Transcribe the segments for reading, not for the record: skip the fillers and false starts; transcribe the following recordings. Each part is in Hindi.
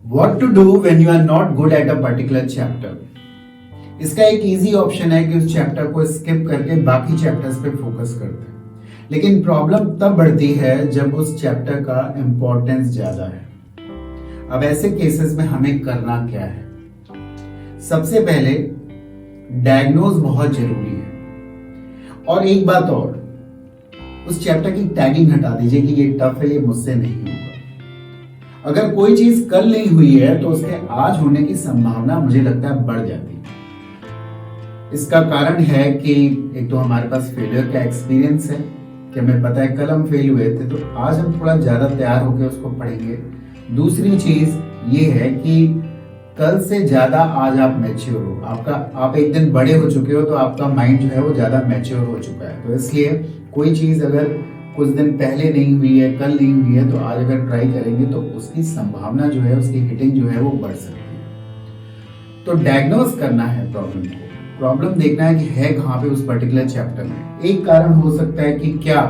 What to do when you are not good at a particular chapter? इसका एक इजी ऑप्शन है कि उस चैप्टर को स्किप करके बाकी चैप्टर्स पे फोकस करते हैं, लेकिन प्रॉब्लम तब बढ़ती है जब उस चैप्टर का इंपॉर्टेंस ज्यादा है। अब ऐसे केसेस में हमें करना क्या है? सबसे पहले डायग्नोज बहुत जरूरी है। और एक बात और, उस चैप्टर की टैगिंग हटा दीजिए कि ये टफ है, ये मुझसे नहीं होगा। अगर कोई चीज कल नहीं हुई है तो उसके आज होने की संभावना मुझे लगता है बढ़ जाती है। इसका कारण है कि एक तो हमारे पास फेलियर का एक्सपीरियंस है कि हमें पता है कल हम फेल हुए थे तो आज हम थोड़ा ज्यादा तैयार होकर उसको पढ़ेंगे। दूसरी चीज ये है कि कल से ज्यादा आज आप मैच्योर हो, आप एक दिन बड़े हो चुके हो तो आपका माइंड जो है वो ज्यादा मैच्योर हो चुका है। तो इसलिए कोई चीज अगर कुछ दिन पहले नहीं हुई है, कल नहीं हुई है, तो आज अगर ट्राई करेंगे तो उसकी संभावना जो है, उसकी हिटिंग जो है वो बढ़ सकती है। तो डायग्नोज करना है प्रॉब्लम को, प्रॉब्लम देखना है कि है कहाँ पे उस पर्टिकुलर चैप्टर में। एक कारण हो सकता है कि क्या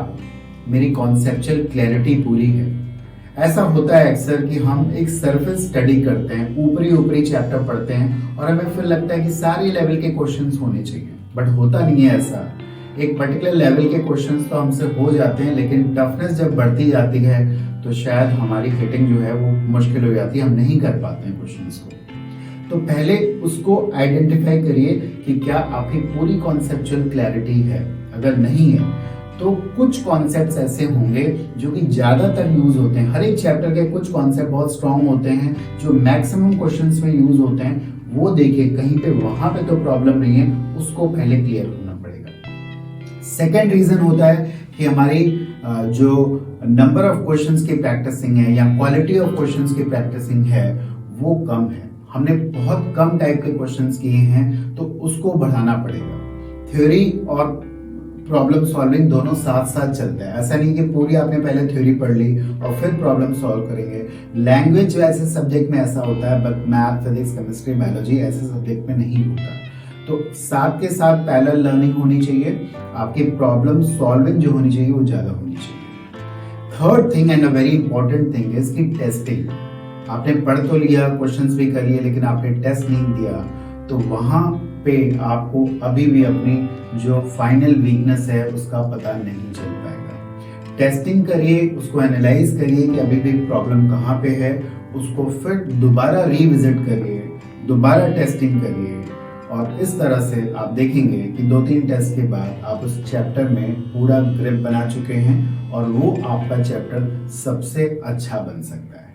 मेरी कॉन्सेप्चुअल क्लैरिटी पूरी है। ऐसा होता है अक्सर कि हम एक सरफेस स्टडी करते हैं, ऊपरी चैप्टर पढ़ते हैं और हमें फिर लगता है कि सारे लेवल के क्वेश्चंस होने चाहिए, बट होता नहीं है ऐसा। एक पर्टिकुलर लेवल के क्वेश्चंस तो हमसे हो जाते हैं, लेकिन टफनेस जब बढ़ती जाती है तो शायद हमारी हिटिंग जो है वो मुश्किल हो जाती है, हम नहीं कर पाते हैं क्वेश्चंस को। तो पहले उसको आइडेंटिफाई करिए कि क्या आपकी पूरी कॉन्सेप्चुअल क्लैरिटी है। अगर नहीं है तो कुछ कॉन्सेप्ट्स ऐसे होंगे जो कि ज्यादातर यूज होते हैं। हर एक चैप्टर के कुछ कॉन्सेप्ट बहुत स्ट्रांग होते हैं जो मैक्सिमम क्वेश्चंस में यूज होते हैं, वो देखिए कहीं पे वहां पे तो प्रॉब्लम नहीं है, उसको पहले क्लियर होना पड़ेगा। सेकेंड रीजन होता है कि हमारी जो नंबर ऑफ क्वेश्चंस की प्रैक्टिसिंग है या क्वालिटी ऑफ क्वेश्चंस की प्रैक्टिसिंग है वो कम है। हमने बहुत कम टाइप के क्वेश्चंस किए हैं तो उसको बढ़ाना पड़ेगा। थ्योरी और प्रॉब्लम सॉल्विंग दोनों साथ साथ चलते हैं। ऐसा नहीं कि पूरी आपने पहले थ्योरी पढ़ ली और फिर प्रॉब्लम सॉल्व करेंगे। लैंग्वेज ऐसे सब्जेक्ट में ऐसा होता है, but math, physics, chemistry, biology ऐसे सब्जेक्ट में नहीं होता। तो साथ के साथ पैरेलल लर्निंग होनी चाहिए, आपकी प्रॉब्लम सॉल्विंग जो होनी चाहिए वो ज्यादा होनी चाहिए। Third thing and a very important thing is की टेस्टिंग। आपने पढ़ तो लिया, क्वेश्चंस भी कर लिए, लेकिन आपने टेस्ट नहीं दिया तो वहां पे आपको अभी भी अपनी जो फाइनल वीकनेस है उसका पता नहीं चल पाएगा। टेस्टिंग करिए, उसको एनालाइज करिए कि अभी भी प्रॉब्लम कहाँ पे है, उसको फिर दोबारा रिविजिट करिए, दोबारा टेस्टिंग करिए और इस तरह से आप देखेंगे कि 2-3 टेस्ट के बाद आप उस चैप्टर में पूरा ग्रिप बना चुके हैं और वो आपका चैप्टर सबसे अच्छा बन सकता है।